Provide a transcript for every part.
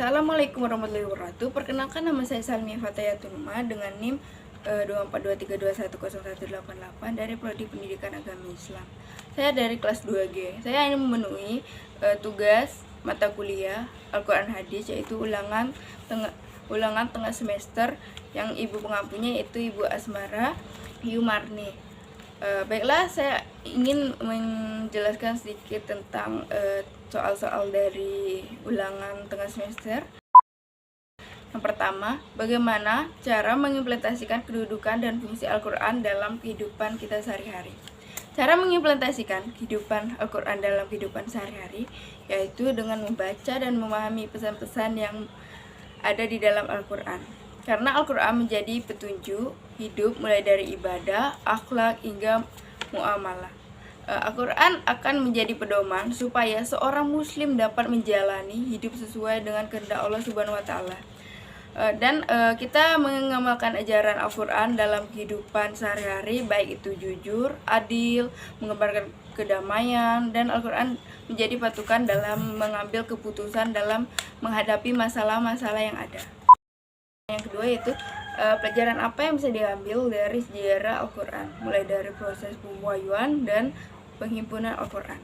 Assalamualaikum warahmatullahi wabarakatuh. Perkenalkan, nama saya Salmi Fatayatulma dengan NIM 2423210188 dari Prodi Pendidikan Agama Islam. Saya dari kelas 2G. Saya ingin memenuhi tugas mata kuliah Al-Quran Hadis, yaitu ulangan tengah semester yang ibu pengampunya yaitu Ibu Asmara Yumarni. Baiklah, saya ingin menjelaskan sedikit tentang soal-soal dari ulangan tengah semester. Yang pertama, bagaimana cara mengimplementasikan kedudukan dan fungsi Al-Quran dalam kehidupan kita sehari-hari. Cara mengimplementasikan kehidupan Al-Quran dalam kehidupan sehari-hari yaitu dengan membaca dan memahami pesan-pesan yang ada di dalam Al-Quran. Karena Al-Quran menjadi petunjuk hidup mulai dari ibadah, akhlak, hingga muamalah. Al-Quran akan menjadi pedoman supaya seorang muslim dapat menjalani hidup sesuai dengan kehendak Allah Subhanahu wa Ta'ala. Dan kita mengamalkan ajaran Al-Quran dalam kehidupan sehari-hari, baik itu jujur, adil, mengebarkan kedamaian, dan Al-Quran menjadi patokan dalam mengambil keputusan dalam menghadapi masalah-masalah yang ada. Yang kedua yaitu pelajaran apa yang bisa diambil dari sejarah Al-Quran, mulai dari proses pewahyuan dan penghimpunan Al-Quran.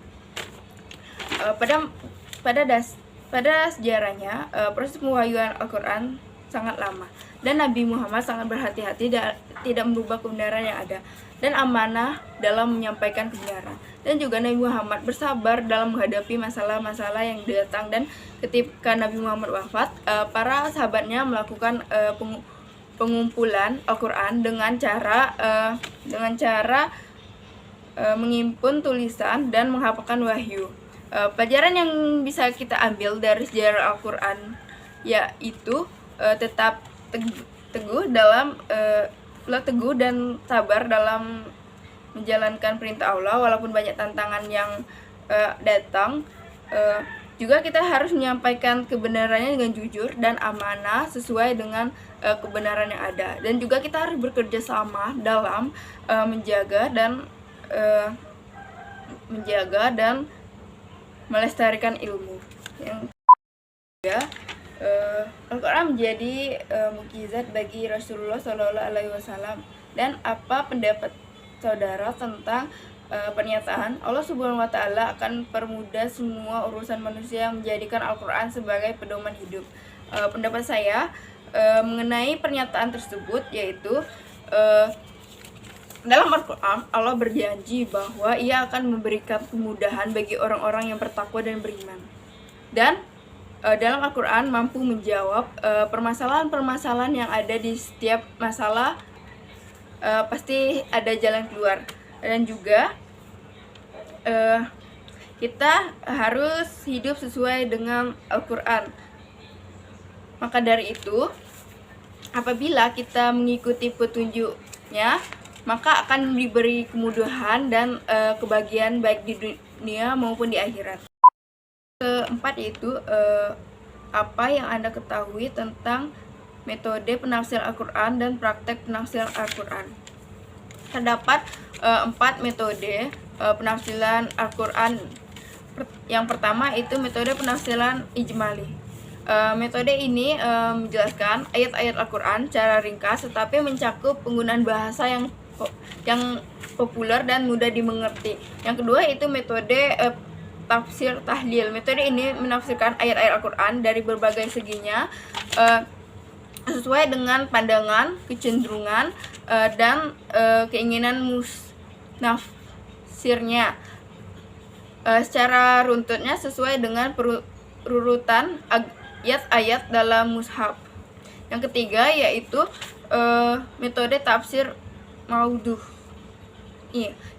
Pada sejarahnya, proses pewahyuan Al-Quran sangat lama, dan Nabi Muhammad sangat berhati-hati tidak merubah kebenaran yang ada dan amanah dalam menyampaikan kebenaran. Dan juga Nabi Muhammad bersabar dalam menghadapi masalah-masalah yang datang, dan ketika Nabi Muhammad wafat, para sahabatnya melakukan pengumpulan Al-Quran dengan cara mengimpun tulisan dan menghafalkan wahyu. Pelajaran yang bisa kita ambil dari sejarah Al-Quran yaitu tetap teguh dan sabar dalam menjalankan perintah Allah walaupun banyak tantangan yang datang. Juga kita harus menyampaikan kebenarannya dengan jujur dan amanah sesuai dengan kebenaran yang ada. Dan juga kita harus bekerja sama dalam menjaga dan melestarikan ilmu. Yang ketiga, Al-Quran menjadi mukjizat bagi Rasulullah SAW. Dan apa pendapat saudara tentang pernyataan Allah Subhanahu wa Ta'ala akan permudah semua urusan manusia yang menjadikan Al-Quran sebagai pedoman hidup? Pendapat saya mengenai pernyataan tersebut yaitu dalam Al-Quran Allah berjanji bahwa Ia akan memberikan kemudahan bagi orang-orang yang bertakwa dan beriman. Dan dalam Al-Quran mampu menjawab permasalahan-permasalahan yang ada di setiap masalah. Pasti ada jalan keluar. Dan juga kita harus hidup sesuai dengan Al-Quran. Maka dari itu, apabila kita mengikuti petunjuknya, maka akan diberi kemudahan dan kebahagiaan baik di dunia maupun di akhirat. Keempat yaitu apa yang Anda ketahui tentang metode penafsir Al-Quran dan praktek penafsir Al-Quran. Terdapat 4 metode penafsiran Al-Quran. Yang pertama itu metode penafsiran ijmali. Metode ini menjelaskan ayat-ayat Al-Quran secara ringkas tetapi mencakup penggunaan bahasa yang populer dan mudah dimengerti. Yang kedua itu metode tafsir tahlil. Metode ini menafsirkan ayat-ayat Al-Quran dari berbagai seginya sesuai dengan pandangan, kecenderungan, dan keinginan musnafsirnya. Secara runtutnya sesuai dengan perurutan ayat-ayat dalam mushaf. Yang ketiga yaitu metode tafsir maudhu,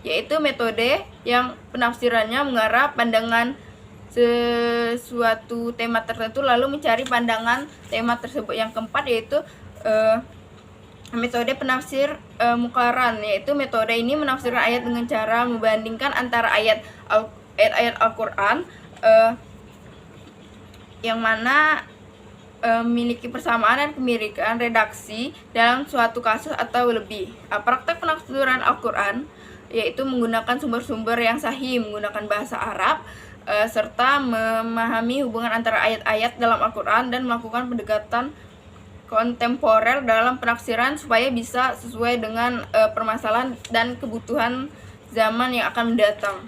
yaitu metode yang penafsirannya mengarah pandangan sesuatu tema tertentu lalu mencari pandangan tema tersebut. Yang keempat yaitu metode penafsir muqaran, yaitu metode ini menafsirkan ayat dengan cara membandingkan antara ayat-ayat Al-Quran yang mana memiliki persamaan dan kemiripan redaksi dalam suatu kasus atau lebih. Praktek penafsiran Al-Quran yaitu menggunakan sumber-sumber yang sahih, menggunakan bahasa Arab, serta memahami hubungan antara ayat-ayat dalam Al-Quran dan melakukan pendekatan kontemporer dalam penafsiran supaya bisa sesuai dengan permasalahan dan kebutuhan zaman yang akan mendatang.